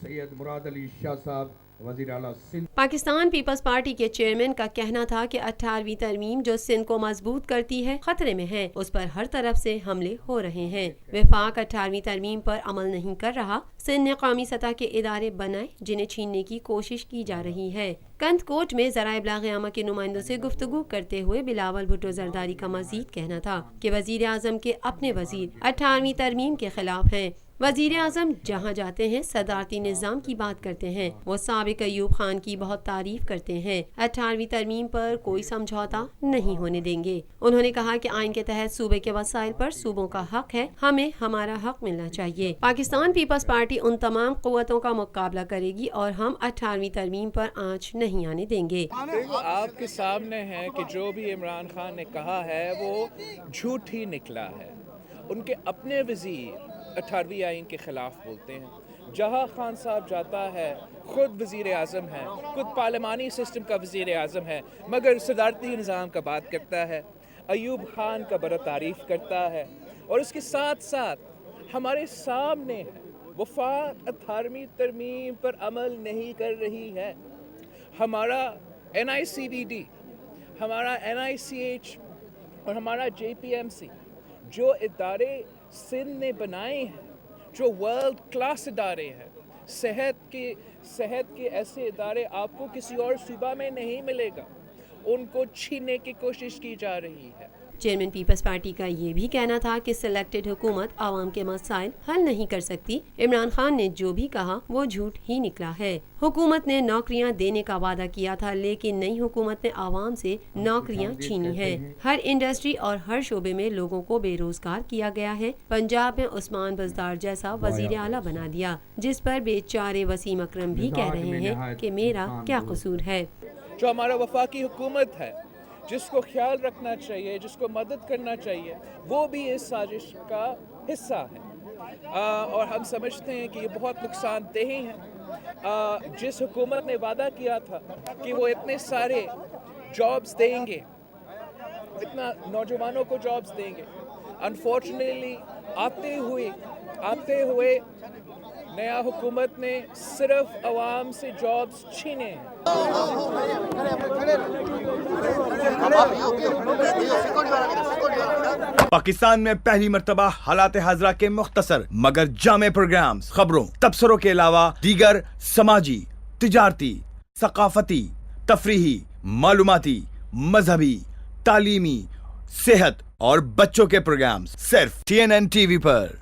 سید مراد علی شاہ صاحب وزیر اعلیٰ سندھ۔ پاکستان پیپلز پارٹی کے چیئرمین کا کہنا تھا کہ 18ویں ترمیم جو سندھ کو مضبوط کرتی ہے خطرے میں ہے، اس پر ہر طرف سے حملے ہو رہے ہیں۔ وفاق 18ویں ترمیم پر عمل نہیں کر رہا، سندھ نے قومی سطح کے ادارے بنائے جنہیں چھیننے کی کوشش کی جا رہی ہے۔ کندھ کوٹ میں ذرائع ابلاغ عامہ کے نمائندوں سے گفتگو کرتے ہوئے بلاول بھٹو زرداری کا مزید کہنا تھا کہ وزیر اعظم کے اپنے وزیر 18ویں ترمیم کے خلاف ہیں۔ وزیر اعظم جہاں جاتے ہیں صدارتی نظام کی بات کرتے ہیں، وہ سابق ایوب خان کی بہت تعریف کرتے ہیں۔ 18ویں ترمیم پر کوئی سمجھوتا نہیں ہونے دیں گے۔ انہوں نے کہا کہ آئین کے تحت صوبے کے وسائل پر صوبوں کا حق ہے، ہمیں ہمارا حق ملنا چاہیے۔ پاکستان پیپلز پارٹی ان تمام قوتوں کا مقابلہ کرے گی اور ہم 18ویں ترمیم پر آنچ نہیں آنے دیں گے۔ آپ کے سامنے ہے کہ جو بھی عمران خان نے کہا ہے وہ جھوٹ ہی نکلا ہے۔ ان کے اپنے وزیر 18ویں آئین کے خلاف بولتے ہیں۔ جہاں خان صاحب جاتا ہے خود وزیر اعظم ہے، خود پارلیمانی سسٹم کا وزیر اعظم ہے، مگر صدارتی نظام کا بات کرتا ہے، ایوب خان کا بڑا تعریف کرتا ہے، اور اس کے ساتھ ساتھ ہمارے سامنے ہے وفاق 18ویں ترمیم پر عمل نہیں کر رہی ہے۔ ہمارا NICDD، ہمارا NICH اور ہمارا JPMC جو ادارے سندھ نے بنائے ہیں، جو ورلڈ کلاس ادارے ہیں، صحت کے ایسے ادارے آپ کو کسی اور صوبہ میں نہیں ملے گا، ان کو چھیننے کی کوشش کی جا رہی ہے۔ چیئرمین پیپلز پارٹی کا یہ بھی کہنا تھا کہ سلیکٹڈ حکومت عوام کے مسائل حل نہیں کر سکتی۔ عمران خان نے جو بھی کہا وہ جھوٹ ہی نکلا ہے۔ حکومت نے نوکریاں دینے کا وعدہ کیا تھا، لیکن نئی حکومت نے عوام سے نوکریاں چھینی ہیں۔ ہر انڈسٹری اور ہر شعبے میں لوگوں کو بے روزگار کیا گیا ہے۔ پنجاب میں عثمان بزدار جیسا وزیر اعلیٰ بنا دیا، جس پر بیچارے وسیم اکرم بھی کہہ رہے ہیں کہ میرا کیا قصور ہے۔ جو ہمارا وفاقی حکومت ہے، جس کو خیال رکھنا چاہیے، جس کو مدد کرنا چاہیے، وہ بھی اس سازش کا حصہ ہے، اور ہم سمجھتے ہیں کہ یہ بہت نقصان دہ ہیں۔ جس حکومت نے وعدہ کیا تھا کہ وہ اتنے سارے جابز دیں گے، اتنا نوجوانوں کو جابز دیں گے، انفارچونیٹلی آتے ہوئے نیا حکومت نے صرف عوام سے جابز چھینے ہیں۔ پاکستان میں پہلی مرتبہ حالات حاضرہ کے مختصر مگر جامع پروگرامز، خبروں، تبصروں کے علاوہ دیگر سماجی، تجارتی، ثقافتی، تفریحی، معلوماتی، مذہبی، تعلیمی، صحت اور بچوں کے پروگرامز صرف TNN TV پر۔